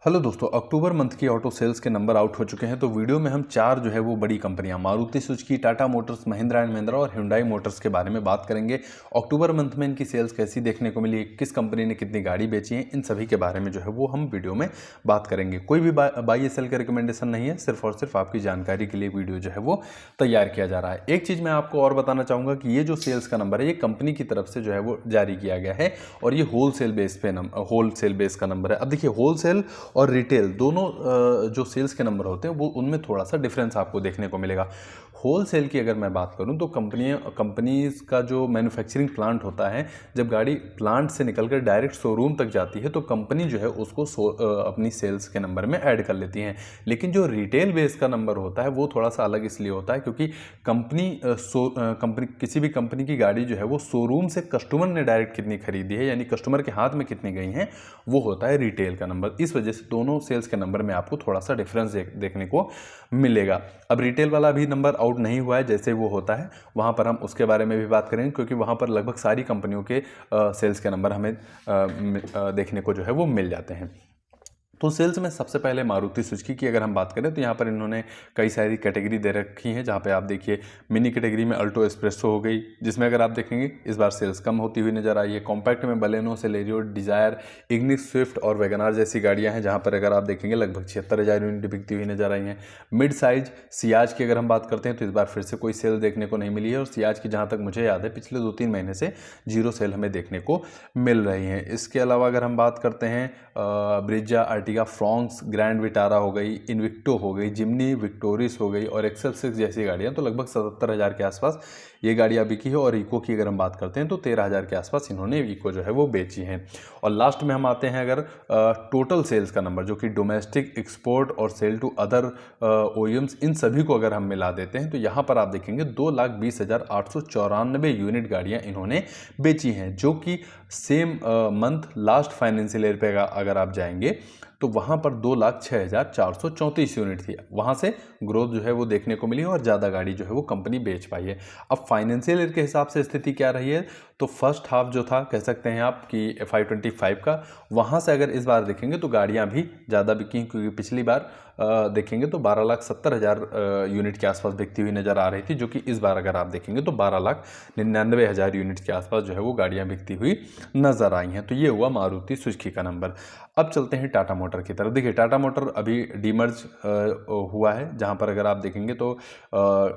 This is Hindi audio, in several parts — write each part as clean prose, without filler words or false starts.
हेलो दोस्तों, अक्टूबर मंथ की ऑटो सेल्स के नंबर आउट हो चुके हैं। तो वीडियो में हम चार जो है वो बड़ी कंपनियां Maruti Suzuki, Tata Motors, Mahindra and Mahindra और hyundai मोटर्स के बारे में बात करेंगे। अक्टूबर मंथ में इनकी सेल्स कैसी देखने को मिली, किस कंपनी ने कितनी गाड़ी बेची है, इन सभी के बारे में जो है वो हम वीडियो में बात करेंगे। कोई भी बाई सेल का रिकमेंडेशन नहीं है, सिर्फ और सिर्फ आपकी जानकारी के लिए वीडियो जो है वो तैयार किया जा रहा है। एक चीज़ मैं आपको और बताना चाहूँगा कि ये जो सेल्स का नंबर है ये कंपनी की तरफ से जो है वो जारी किया गया है और ये होलसेल बेस का नंबर है। अब देखिए, होलसेल और रिटेल दोनों जो सेल्स के नंबर होते हैं वो उनमें थोड़ा सा डिफरेंस आपको देखने को मिलेगा। होलसेल की अगर मैं बात करूं तो कंपनीज का जो मैन्युफैक्चरिंग प्लांट होता है, जब गाड़ी प्लांट से निकलकर डायरेक्ट शोरूम तक जाती है तो कंपनी जो है उसको अपनी सेल्स के नंबर में ऐड कर लेती हैं। लेकिन जो रिटेल बेस का नंबर होता है वो थोड़ा सा अलग इसलिए होता है क्योंकि कंपनी किसी भी कंपनी की गाड़ी जो है वो शोरूम से कस्टमर ने डायरेक्ट कितनी खरीदी है, यानी कस्टमर के हाथ में कितनी गई हैं, वो होता है रिटेल का नंबर। इस वजह से दोनों सेल्स के नंबर में आपको थोड़ा सा डिफरेंस देखने को मिलेगा। अब रिटेल वाला भी नंबर आउट नहीं हुआ है, जैसे वो होता है वहां पर हम उसके बारे में भी बात करेंगे क्योंकि वहां पर लगभग सारी कंपनियों के सेल्स के नंबर हमें देखने को जो है वो मिल जाते हैं। तो सेल्स में सबसे पहले मारुति सुजुकी की अगर हम बात करें तो यहाँ पर इन्होंने कई सारी कैटेगरी दे रखी हैं, जहाँ पे आप देखिए मिनी कैटेगरी में अल्टो एस्प्रेसो हो गई, जिसमें अगर आप देखेंगे इस बार सेल्स कम होती हुई नजर आई है। कॉम्पैक्ट में Baleno, Celerio, Dzire, Ignis, Swift और वैगनार जैसी गाड़ियाँ हैं, जहाँ पर अगर आप देखेंगे लगभग 76,000 यूनिट बिकती हुई नजर आई हैं। मिड साइज सियाज की अगर हम बात करते हैं तो इस बार फिर से कोई सेल देखने को नहीं मिली है और सियाज की जहाँ तक मुझे याद है पिछले 2-3 महीने से जीरो सेल हमें देखने को मिल रही है। इसके अलावा अगर हम बात करते हैं Brezza, Ertiga, Fronx, grand Vitara हो गई, इन्विक्टो हो गई, जिमनी, विक्टोरिस हो गई और एक्सेल 6 जैसी गाड़ियां, तो लगभग 77,000 के आसपास ये गाड़ियां बिकी है। और इको की अगर हम बात करते हैं तो 13,000 के आसपास इन्होंने इको जो है वो बेची हैं। और लास्ट में हम आते हैं अगर टोटल सेल्स का नंबर, जो कि डोमेस्टिक, एक्सपोर्ट और सेल टू अदर ओईएम्स, इन सभी को अगर हम मिला देते हैं तो यहाँ पर आप देखेंगे 2,20,894 यूनिट गाड़ियाँ इन्होंने बेची हैं, जो कि same month last financial year पे अगर आप जाएंगे तो वहाँ पर 2,06,434 यूनिट थी। वहाँ से ग्रोथ जो है वो देखने को मिली और ज़्यादा गाड़ी जो है वो कंपनी बेच पाई है। अब फाइनेंशियल ईयर के हिसाब से स्थिति क्या रही है, तो फर्स्ट हाफ जो था कह सकते हैं आप कि FY25 का, वहाँ से अगर इस बार देखेंगे तो गाड़ियाँ भी ज़्यादा बिकी, क्योंकि पिछली बार देखेंगे तो 12,70,000 यूनिट के आसपास बिकती हुई नज़र आ रही थी, जो कि इस बार अगर आप देखेंगे तो 12,99,000 यूनिट के आसपास जो है वो गाड़ियाँ बिकती हुई नज़र आई हैं। तो ये हुआ मारुति सुजुकी का नंबर। अब चलते हैं टाटा मोटर की तरफ। देखिए, टाटा मोटर अभी डीमर्ज हुआ है, जहां पर अगर आप देखेंगे तो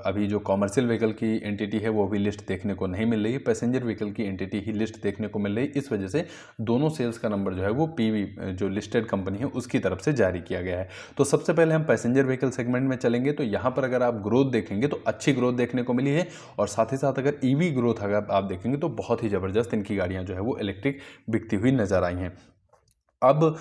अभी जो कॉमर्शियल व्हीकल की एंटिटी है वो भी लिस्ट देखने को नहीं मिल रही है, पैसेंजर व्हीकल की एंटिटी ही लिस्ट देखने को मिल रही है। इस वजह से दोनों सेल्स का नंबर जो है वो पीवी जो लिस्टेड कंपनी है उसकी तरफ से जारी किया गया है। तो सबसे पहले हम पैसेंजर व्हीकल सेगमेंट में चलेंगे, तो यहाँ पर अगर आप ग्रोथ देखेंगे तो अच्छी ग्रोथ देखने को मिली है और साथ ही साथ अगर ईवी ग्रोथ अगर आप देखेंगे तो बहुत ही ज़बरदस्त इनकी गाड़ियाँ जो है वो इलेक्ट्रिक बिकती हुई नजर आई हैं। अब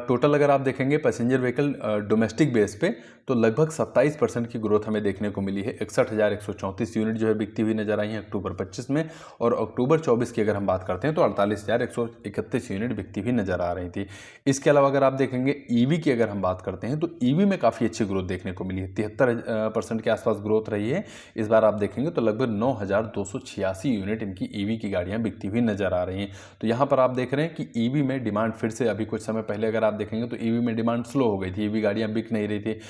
टोटल अगर आप देखेंगे पैसेंजर व्हीकल डोमेस्टिक बेस पे तो लगभग 27% की ग्रोथ हमें देखने को मिली है। 61,134 यूनिट जो है बिकती हुई नजर आई है अक्टूबर 25 में, और अक्टूबर 24 की अगर हम बात करते हैं तो 48,131 यूनिट बिकती हुई नजर आ रही थी। इसके अलावा अगर आप देखेंगे ईवी की अगर हम बात करते हैं तो ईवी में काफ़ी अच्छी ग्रोथ देखने को मिली है। 73% के आसपास ग्रोथ रही है। इस बार आप देखेंगे तो लगभग 9,286 यूनिट इनकी ईवी की गाड़ियाँ बिकती हुई नजर आ रही हैं। तो यहाँ पर आप देख रहे हैं कि ईवी में डिमांड फिर से, अभी कुछ समय पहले अगर आप देखेंगे तो ईवी में डिमांड स्लो हो गई थी, ईवी गाड़ियां बिक नहीं रही थी,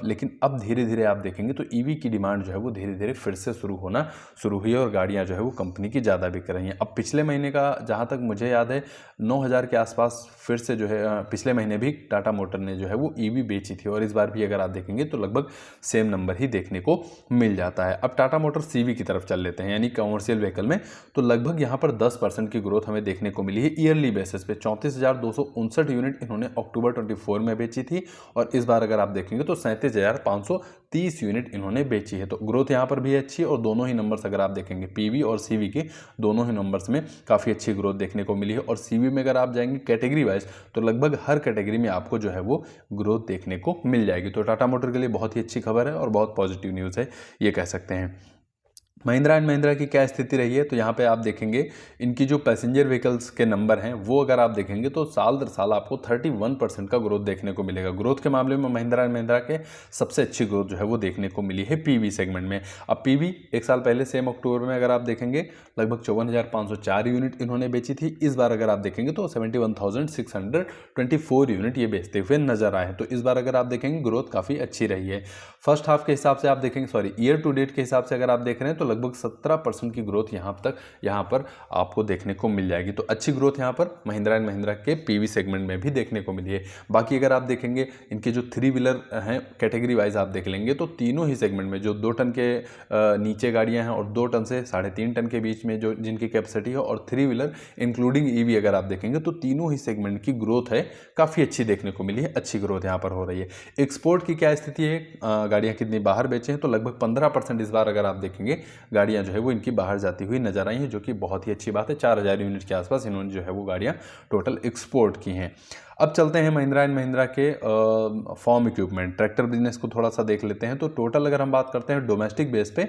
लेकिन अब धीरे धीरे आप देखेंगे तो ईवी की डिमांड जो है वो धीरे धीरे फिर से शुरू हुई है और गाड़ियां जो है वो कंपनी की ज़्यादा बिक रही हैं। अब पिछले महीने का जहां तक मुझे याद है 9,000 के आसपास फिर से जो है पिछले महीने भी टाटा मोटर ने जो है वो ईवी बेची थी और इस बार भी अगर आप देखेंगे तो लगभग सेम नंबर ही देखने को मिल जाता है। अब टाटा मोटर सीवी की तरफ चल लेते हैं, यानी कमर्शियल व्हीकल में, तो लगभग यहाँ पर 10% की ग्रोथ हमें देखने को मिली है ईयरली बेसिस पे। 34,259 यूनिट इन्होंने अक्टूबर 24 में बेची थी और इस बार अगर आप देखेंगे तो 37,530 यूनिट इन्होंने बेची है। तो ग्रोथ यहाँ पर भी अच्छी है और दोनों ही नंबर्स अगर आप देखेंगे पीवी और सीवी के, दोनों ही नंबर्स में काफ़ी अच्छी ग्रोथ देखने को मिली है। और सीवी में अगर आप जाएंगे कैटेगरी वाइज तो लगभग हर कैटेगरी में आपको जो है वो ग्रोथ देखने को मिल जाएगी। तो टाटा मोटर के लिए बहुत ही अच्छी खबर है और बहुत पॉजिटिव न्यूज़ है, ये कह सकते हैं। महिंद्रा एंड महिंद्रा की क्या स्थिति रही है, तो यहाँ पे आप देखेंगे इनकी जो पैसेंजर व्हीकल्स के नंबर हैं वो अगर आप देखेंगे तो साल दर साल आपको 31% का ग्रोथ देखने को मिलेगा। ग्रोथ के मामले में महिंद्रा एंड महिंद्रा के सबसे अच्छी ग्रोथ जो है वो देखने को मिली है पीवी सेगमेंट में। अब पीवी एक साल पहले सेम अक्टूबर में अगर आप देखेंगे लगभग 54,504 यूनिट इन्होंने बेची थी। इस बार अगर आप देखेंगे तो 71,624 यूनिट ये बेचते हुए नजर आए हैं। तो इस बार अगर आप देखेंगे ग्रोथ काफ़ी अच्छी रही है। फर्स्ट हाफ के हिसाब से आप देखेंगे, सॉरी ईयर टू डेट के हिसाब से अगर आप देख रहे हैं तो लगभग 17% की ग्रोथ यहाँ पर आपको देखने को मिल जाएगी। तो अच्छी ग्रोथ यहाँ पर महिंद्रा एंड महिंद्रा के पीवी सेगमेंट में भी देखने को मिली है। बाकी अगर आप देखेंगे इनके जो 3 व्हीलर हैं कैटेगरी वाइज आप देख लेंगे तो तीनों ही सेगमेंट में जो 2 टन के नीचे गाड़ियां हैं और 2 टन से 3.5 टन के बीच में जो जिनकी कैपेसिटी है और 3 व्हीलर इंक्लूडिंग ईवी अगर आप देखेंगे तो तीनों ही सेगमेंट की ग्रोथ है काफ़ी अच्छी देखने को मिली है। अच्छी ग्रोथ यहाँ पर हो रही है। एक्सपोर्ट की क्या स्थिति है, गाड़ियाँ कितनी बाहर बेचे हैं, तो लगभग 15% इस बार अगर आप देखेंगे गाड़ियाँ जो है वो इनकी बाहर जाती हुई नजर आई हैं, जो कि बहुत ही अच्छी बात है। 4,000 यूनिट के आसपास इन्होंने जो है वो गाड़ियाँ टोटल एक्सपोर्ट की हैं। अब चलते हैं महिंद्रा एंड महिंद्रा के फार्म इक्विपमेंट ट्रैक्टर बिजनेस को थोड़ा सा देख लेते हैं। तो टोटल अगर हम बात करते हैं डोमेस्टिक बेस पे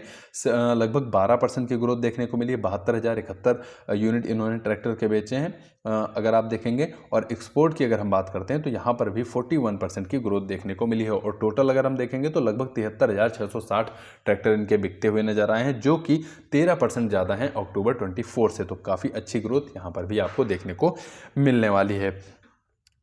लगभग 12% की ग्रोथ देखने को मिली है। 72,071 यूनिट इन्होंने ट्रैक्टर के बेचे हैं अगर आप देखेंगे। और एक्सपोर्ट की अगर हम बात करते हैं तो यहाँ पर भी 41% की ग्रोथ देखने को मिली है। और टोटल अगर हम देखेंगे तो लगभग 73,660 ट्रैक्टर इनके बिकते हुए नजर आए हैं, जो कि 13% ज़्यादा हैं अक्टूबर 24 से। तो काफ़ी अच्छी ग्रोथ यहाँ पर भी आपको देखने को मिलने वाली है।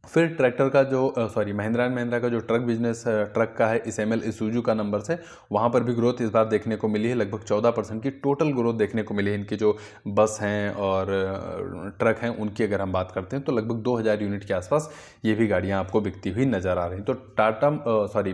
फिर ट्रैक्टर का जो महिंद्रा एंड महिंद्रा का जो ट्रक बिजनेस ट्रक का है SML इसूजू का नंबर से, वहाँ पर भी ग्रोथ इस बार देखने को मिली है। लगभग 14% की टोटल ग्रोथ देखने को मिली है। इनकी जो बस हैं और ट्रक हैं उनकी अगर हम बात करते हैं तो लगभग 2,000 यूनिट के आसपास ये भी गाड़ियाँ आपको बिकती हुई नजर आ रही हैं। तो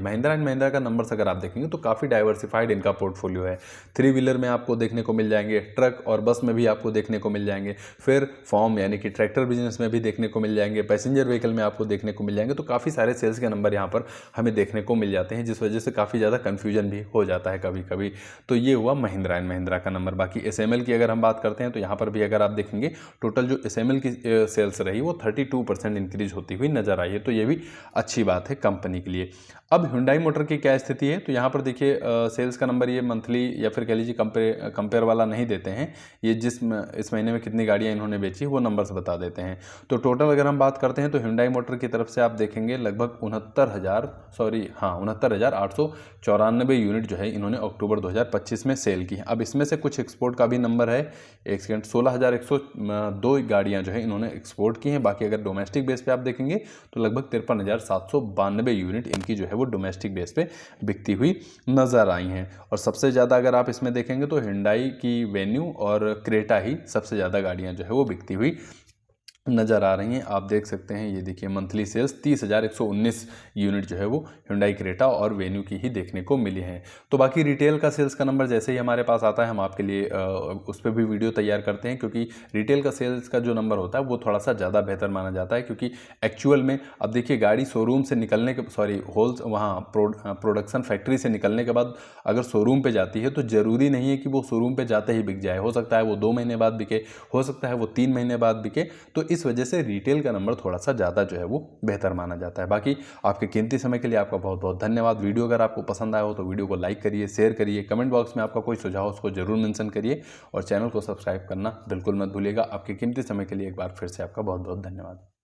महिंद्रा एंड महिंद्रा का नंबर से अगर आप देखेंगे तो काफ़ी डाइवर्सिफाइड इनका पोर्टफोलियो है। 3 व्हीलर में आपको देखने को मिल जाएंगे, ट्रक और बस में भी आपको देखने को मिल जाएंगे, फिर फॉर्म यानी कि ट्रैक्टर बिजनेस में भी देखने को मिल जाएंगे, पैसेंजर व्हीकल में आपको देखने को मिल जाएंगे। तो काफ़ी सारे सेल्स के नंबर यहाँ पर हमें देखने को मिल जाते हैं, जिस वजह से काफ़ी ज़्यादा कन्फ्यूजन भी हो जाता है कभी कभी। तो ये हुआ महिंद्रा एंड महिंद्रा का नंबर। बाकी SML की अगर हम बात करते हैं तो यहाँ पर भी अगर आप देखेंगे टोटल जो SML की सेल्स रही वो 32% इंक्रीज होती हुई नजर आई है। तो ये भी अच्छी बात है कंपनी के लिए। अब Hyundai मोटर की क्या स्थिति है, तो यहाँ पर देखिए सेल्स का नंबर ये मंथली या फिर कह लीजिए कंपेयर वाला नहीं देते हैं, ये इस महीने में कितनी गाड़ियाँ इन्होंने बेची वो नंबर्स बता देते हैं। तो टोटल अगर हम बात करते हैं तो Hyundai मोटर की तरफ से आप देखेंगे लगभग 69,894 यूनिट जो है इन्होंने अक्टूबर 2025 में सेल की है। अब इसमें से कुछ एक्सपोर्ट का भी नंबर है, 16,102 गाड़ियाँ जो है इन्होंने एक्सपोर्ट की हैं। बाकी अगर डोमेस्टिक बेस पे आप देखेंगे तो लगभग 53,792 यूनिट इनकी जो है वो डोमेस्टिक बेस पे बिकती हुई नज़र आई हैं। और सबसे ज़्यादा अगर आप इसमें देखेंगे तो Hyundai की वेन्यू और क्रेटा ही सबसे ज़्यादा गाड़ियाँ जो है वो बिकती हुई नज़र आ रही हैं। आप देख सकते हैं, ये देखिए मंथली सेल्स 30,119 यूनिट जो है वो Hyundai क्रेटा और वेन्यू की ही देखने को मिली हैं। तो बाकी रिटेल का सेल्स का नंबर जैसे ही हमारे पास आता है हम आपके लिए उस पर भी वीडियो तैयार करते हैं, क्योंकि रिटेल का सेल्स का जो नंबर होता है वो थोड़ा सा ज़्यादा बेहतर माना जाता है। क्योंकि एक्चुअल में अब देखिए गाड़ी शोरूम से निकलने के प्रोडक्शन फैक्ट्री से निकलने के बाद अगर शोरूम पर जाती है तो ज़रूरी नहीं है कि वो शोरूम पर जाते ही बिक जाए। हो सकता है वो 2 महीने बाद बिके, हो सकता है वो 3 महीने बाद बिके। तो इस वजह से रिटेल का नंबर थोड़ा सा ज़्यादा जो है वो बेहतर माना जाता है। बाकी आपके कीमती समय के लिए आपका बहुत बहुत धन्यवाद। वीडियो अगर आपको पसंद आया हो तो वीडियो को लाइक करिए, शेयर करिए, कमेंट बॉक्स में आपका कोई सुझाव उसको जरूर मेंशन करिए और चैनल को सब्सक्राइब करना बिल्कुल मत भूलिएगा। आपके कीमती समय के लिए एक बार फिर से आपका बहुत बहुत धन्यवाद।